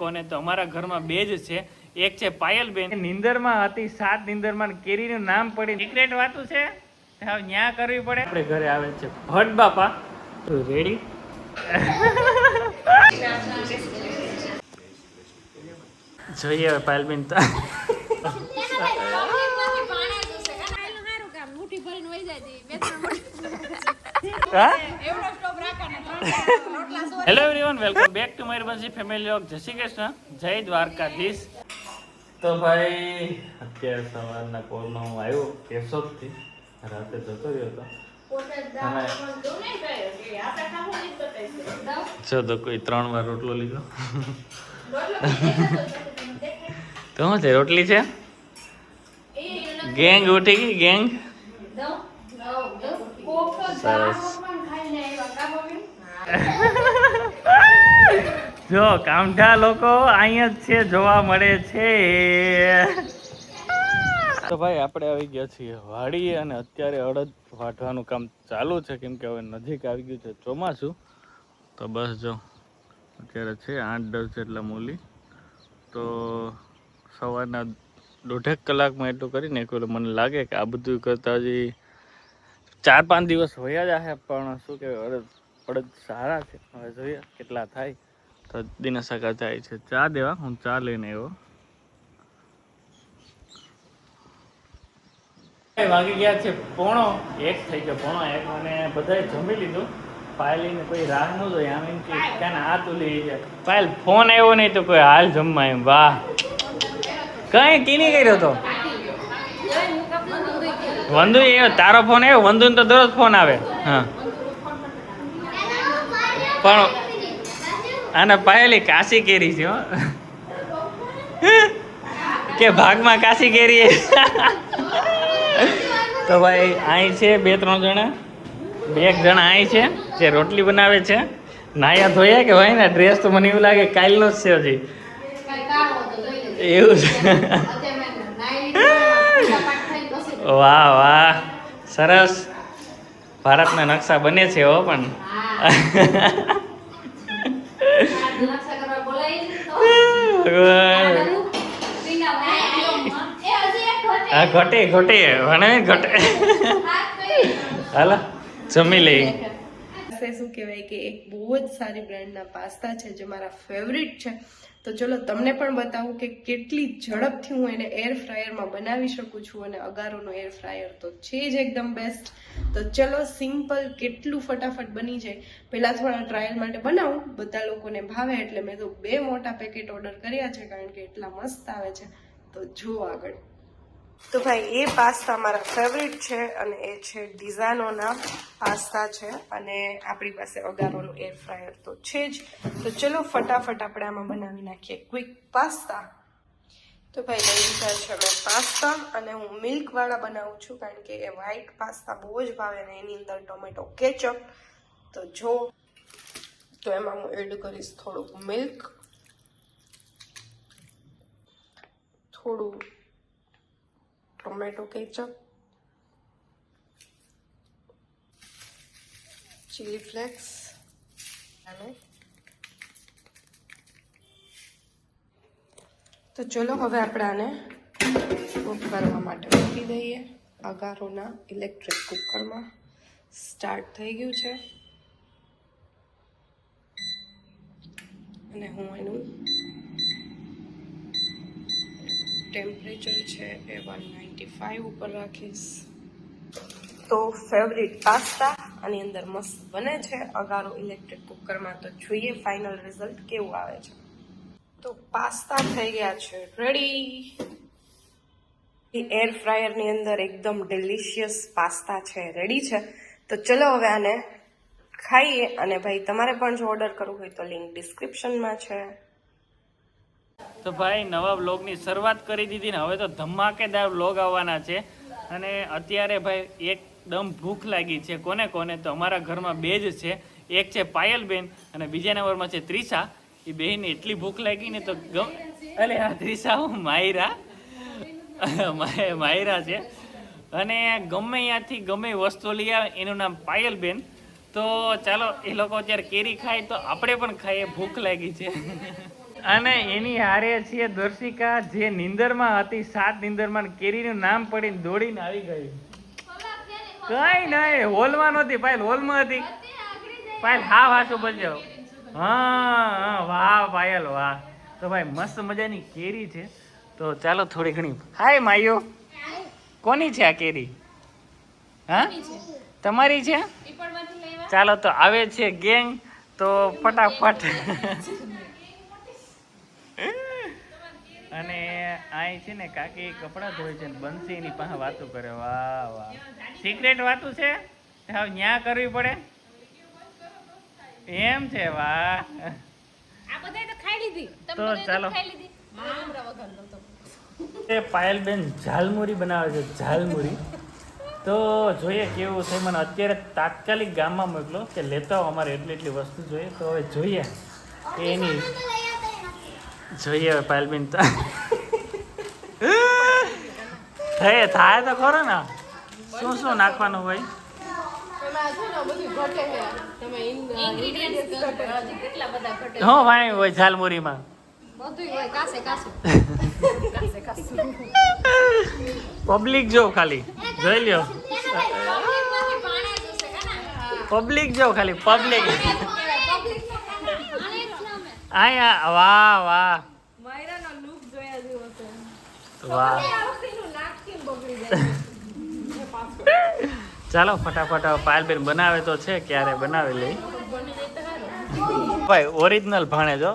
કોને તો અમારા ઘરમાં બે જ છે. એક છે પાયલબેન, નિંદરમાં હતી, 7 નિંદરમાં કેરીનું નામ પડી. સિક્રેટ વાતું છે ન્યા કરવી પડે. આપણે ઘરે આવે છે ભટ્ટ બાપા. રેડી જોઈએ હવે પાયલબેન hello everyone, welcome back to Mayurbhanshi family vlog. Jai Shri Krishna, જય દ્વારકાધીશ. તો ભાઈ અત્યારે સવારના કોલમાં હું આવ્યો કેશોદથી, રાતે જતો રહ્યો હતો. જો તો કોઈ 3 વાર રોટલો લીધો. તો શું છે, રોટલી છે? ગેંગ ઉઠી ગઈ, ગેંગ. સરસ. જો કામઠા લોકો અહીંયા જ છે, જોવા મળે છે. તો ભાઈ આપણે આવી ગયા છીએ વાડીએ અને અત્યારે અડદ વાઢવાનું કામ ચાલુ છે, કેમ કે હવે નજીક આવી ગયું છે ચોમાસું. તો બસ જો અત્યારે છે 8-10 જેટલા મૂલી. તો સવારના 1.5 કલાકમાં એટલું કરીને મને લાગે કે આ બધું કરતા હજી 4-5 દિવસ વયા જશે. પણ શું કહેવાય, અડદ સારા છે. હવે જોઈએ કેટલા થાય. તો દિનસાકા જાય છે ચા દેવા, હું ચા લઈને આવ્યો. વાગી ગયા છે 1:45 થઈ ગયો, 1:45 અને બધાએ જમી લીધું. પાયલીને કોઈ રાહ ન જોઈ, આમ એમ કે ક્યાં આ તુલી છે. પાયલ ફોન આવ્યો નહીં તો કોઈ હાલ જમવા એમ. વાહ, કઈ કીની કર્યો તો વંદુ? એ તારો ફોન આવ્યો? વંદુ તો દરરોજ ફોન આવે. હા, પણ આને પાયેલી કાશી કેરી છે કે ભાગમાં કાશી કેરી. તો ભાઈ અહીં છે 2-3 જણા, 2 જણા અહીં છે જે રોટલી બનાવે છે. નાયા ધોયા કે ભાઈ ને ડ્રેસ તો મને એવું લાગે કાલનો જ છે હજી. એવું છે? વાહ વાહ, સરસ. ભારતના નકશા બને છે હો. પણ હા, ઘટે ઘટે ભણે ઘટે. હાલો જમી લઈ. શું કહેવાય કે એક બહુ જ સારી બ્રાન્ડના પાસ્તા છે જે મારા ફેવરિટ છે. તો ચલો તમને પણ બતાવું કે કેટલી ઝડપથી હું એને એર ફ્રાયરમાં બનાવી શકું છું. અને અગારોનો એર ફ્રાયર તો છે જ એકદમ બેસ્ટ. તો ચલો સિમ્પલ કેટલું ફટાફટ બની જાય. પહેલાં થોડા ટ્રાયલ માટે બનાવું, બધા લોકોને ભાવે એટલે મેં તો 2 મોટા પેકેટ ઓર્ડર કર્યા છે, કારણ કે એટલા મસ્ત આવે છે. તો જુઓ આગળ. તો ભાઈ એ પાસ્તા મારા ફેવરિટ છે અને એ છે ડિઝાનોના પાસ્તા છે. અને આપણી પાસે અગારોનું એર ફ્રાયર તો છે જ. તો ચલો ફટાફટ આપણે આમાં બનાવી નાખીએ ક્વિક પાસ્તા. તો ભાઈ લઈ લીધા છે મેં પાસ્તા, અને હું મિલ્કવાળા બનાવું છું, કારણ કે એ વ્હાઈટ પાસ્તા બહુ જ ભાવે ને એની અંદર ટોમેટો કેચઅપ. તો જો તો એમાં હું એડ કરીશ થોડુંક મિલ્ક, થોડું ટોમેટો કેચઅપ, ચીલી ફ્લેક્સ, અને તો ચલો હવે આપણે આને કૂક કરવા માટે મૂકી દઈએ અગારોના ઇલેક્ટ્રિક કુકરમાં. સ્ટાર્ટ થઈ ગયું છે અને હું એનું ટેમ્પરેચર છે એ 195 ઉપર રાખીશ. તો ફેવરિટ પાસ્તા આની અંદર મસ્ત બને છે અગારો ઇલેક્ટ્રિક કુકરમાં. તો જોઈએ ફાઇનલ રિઝલ્ટ કેવું આવે છે. તો પાસ્તા થઈ ગયા છે રેડી. એર ફ્રાયરની અંદર એકદમ ડિલિશિયસ પાસ્તા છે રેડી છે. તો ચલો હવે આને ખાઈએ. અને ભાઈ તમારે પણ જો ઓર્ડર કરવું હોય તો લિંક ડિસ્ક્રિપ્શનમાં છે. તો ભાઈ નવા વ્લોગની શરૂઆત કરી દીધી ને હવે તો ધમાકેદાર વ્લોગ આવવાના છે. અને અત્યારે ભાઈ એકદમ ભૂખ લાગી છે. કોને કોને તો અમારા ઘરમાં 2 જ છે. એક છે પાયલબેન અને બીજા નંબરમાં છે ત્રિષા. એ બેનને એટલી ભૂખ લાગી ને તો અરે હા ત્રિષા, હું માયરા છે. અને ગમે ત્યાંથી ગમે વસ્તુ લઈ આવે એનું નામ પાયલબેન. તો ચાલો એ લોકો અત્યારે કેરી ખાય તો આપણે પણ ખાઈએ, ભૂખ લાગી છે. અને એની હારે છે દર્શિકા, જે નીંદરમાં હતી, 7 નીંદરમાં કેરીનું નામ પડીને દોડીને આવી ગઈ. કઈ નહીં, હોલમાં નહોતી પાયલ, હોલમાં હતી પાયલ. હા વાસુ બોલજો. હા વાહ પાયલ વાહ. તો ભાઈ મસ્ત મજાની કેરી છે. તો ચાલો થોડી ઘણી. હાય માયો, કોની છે આ કેરી? હા તમારી છે? ચાલો તો આવે છે ગેંગ, તો ફટાફટ. અને અહીં છે ને કાકી કપડાં ધોય છે ને બંસી એની પાસે વાતો કરે. વાહ વાહ, સિક્રેટ વાતું છે, હવે ન્યા કરવી પડે એમ છે. વાહ. તો ચાલો, પાયલબેન ઝાલમુરી બનાવે છે, ઝાલમુરી. તો જોઈએ કેવું છે. મને અત્યારે તાત્કાલિક ગામમાં મોકલો કે લેતા આવો, અમારે એટલી વસ્તુ જોઈએ. તો હવે જોઈએ કે એની જોઈએ હવે પાયલબેન તો થાય તો ખરો ને. શું શું નાખવાનું હોય? હા ભાઈ હોય ઝાલમુરીમાં પબ્લિક જો ખાલી જોઈ લ્યો, પબ્લિક જો ખાલી પબ્લિક. આયા વાહ વાહ વાહ. ચાલો ફટાફટ પાયલબેન બનાવે તો છે, ક્યારે બનાવી લઈ ભાઈ. ઓરિજિનલ ભાણે જો.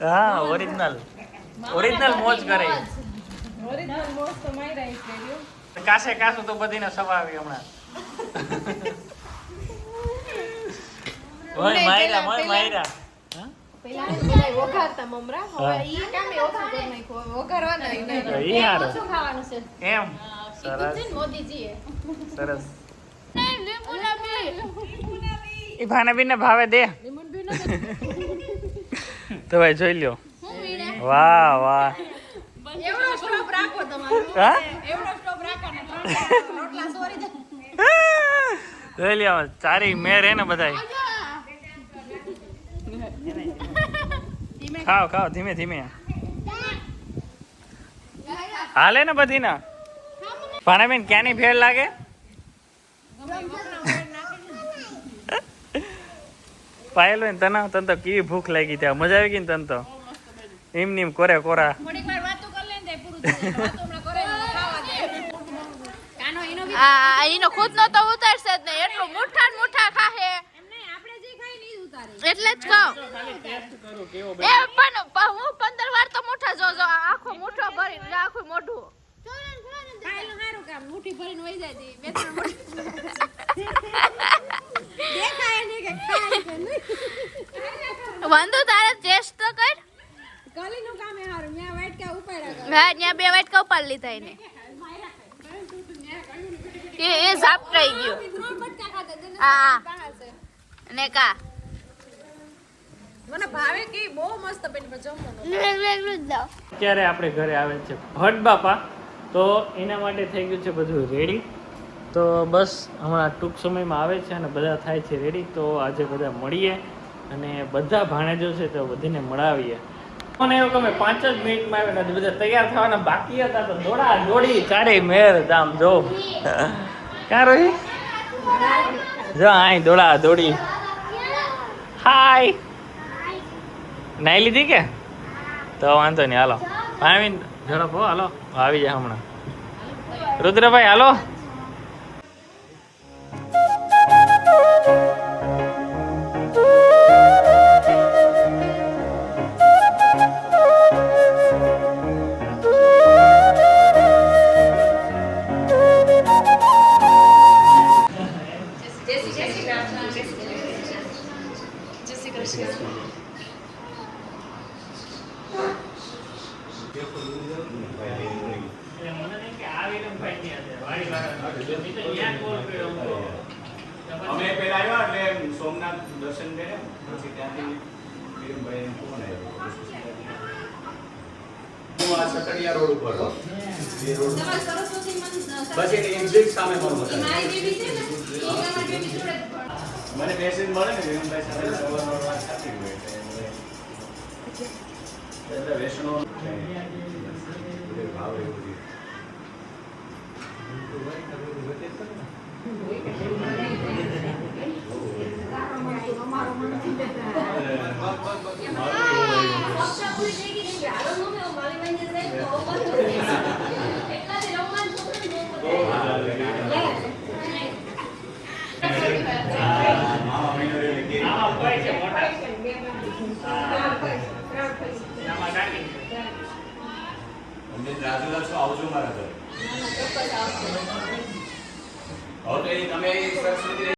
હા ઓરિજિનલ, ઓરિજિનલ મોજ કરે. કાસે કાસું તો બધીને સવાવી હમણાં. ઓય માયરા, ઓય માયરા. એમ સરસ સરસ. એ ભાનેબીન ને ભાવે દે. તો ભાઈ જોઈ લ્યો. વાહ વાહ. જોઈ લ્યો, ચારી મેર હે ને બધાય. ખાઓ ખાઓ ધીમે ધીમે. હાલે ને બધી ના. ભાનેબેન ક્યાંની ભેળ લાગે? પાયલ હોય ને તને તો કેવી ભૂખ લાગી ત્યાં, મજા આવી ગઈ ને તને તો. એમ નીમ કોરે કોરા. એનો ખુદ નો તો ઉતારશે જ નહીં, એટલું મુઠ્ઠા ને મુઠ્ઠા ખાહે. એટલે જ કહું એ પણ હું 15 વાર તો મુઠ્ઠા જોજો, આખો મુઠ્ઠો ભરી આખું મોઢું મુઠ્ઠી ભરીને વહી જાય બે ત્રણ વંદુ તારે ટેસ્ટ તો કર. કલીનું કામ એ હારું, મે વાટકા ઉપાડ્યા. હા ન્યા 2 વાટકા ઉપાડ લીધા એને. એ ઝાપટાઈ ગયો. હા ને કા મને ભાવે કે બહુ મસ્ત પેન પર જમવાનું. અત્યારે આપણે ઘરે આવે છે ભટ્ટ બાપા, તો એના માટે થઈ ગયું છે બધું રેડી. તો બસ હમણાં ટૂંક સમયમાં આવે છે અને બધા થાય છે રેડી. તો આજે બધા મળીએ અને બધા ભાણેજો છે તો બધીને મળાવીએ. મને એવું ગમે 5 જ મિનિટમાં આવે ને બધા તૈયાર થવાના બાકી હતા તો દોડા દોડી ચારે મેર દામ જો. ક્યાં રોહી જો આય દોડા દોડી. હાય નાઈ લીધી કે? તો વાંધો નહીં, હાલો આવીને ઝડપ હો. હાલો આવી જાય હમણાં. રુદ્રભાઈ હાલો. અમે પેલા આવ્યા એટલે સોમનાથ દર્શન કર્યા, પછી ત્યાંથી કિરણભાઈને ફોન આવ્યો. આ સકડિયા રોડ ઉપર હો, એ રોડ બસ એની એક્ઝેક્ટ સામે મારું મકાન. મને મેસેજ મળે ને વિરમભાઈ સાથે સવારમાં વાત થતી હોય એટલે વેસણો ભાવ એવું છે. રાજુલા છો આવજો મારા ઘરે. હવે તો તમે સરસ્વતી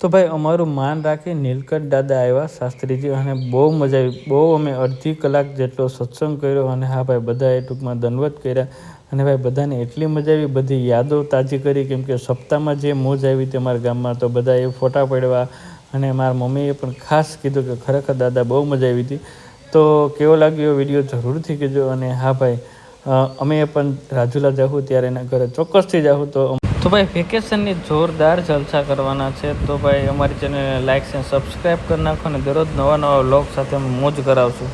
તો ભાઈ અમારું માન રાખી નીલકંઠ દાદા આવ્યા શાસ્ત્રીજી અને બહુ મજા આવી. બહુ અમે અડધી કલાક જેટલો સત્સંગ કર્યો અને હા ભાઈ બધાએ ટૂંકમાં દંડવત કર્યા અને ભાઈ બધાને એટલી મજા આવી, બધી યાદો તાજી કરી. કેમ કે સપ્તાહમાં જે મોજ આવી હતી અમારા ગામમાં, તો બધાએ ફોટા પડવા અને મારા મમ્મીએ પણ ખાસ કીધું કે ખરેખર દાદા બહુ મજા આવી હતી. તો કેવો લાગ્યો વિડીયો જરૂરથી કહેજો. અને હા ભાઈ અમે પણ રાજુલા જાઉં ત્યારે એના ઘરે ચોક્કસથી જાઉં. તો ભાઈ વેકેશનની જોરદાર જલસા કરવાના છે. તો ભાઈ અમારી ચેનલને લાઇક અને સબસ્ક્રાઈબ કરી નાખો અને દરરોજ નવા નવા વ્લોગ સાથે મોજ કરાવશું.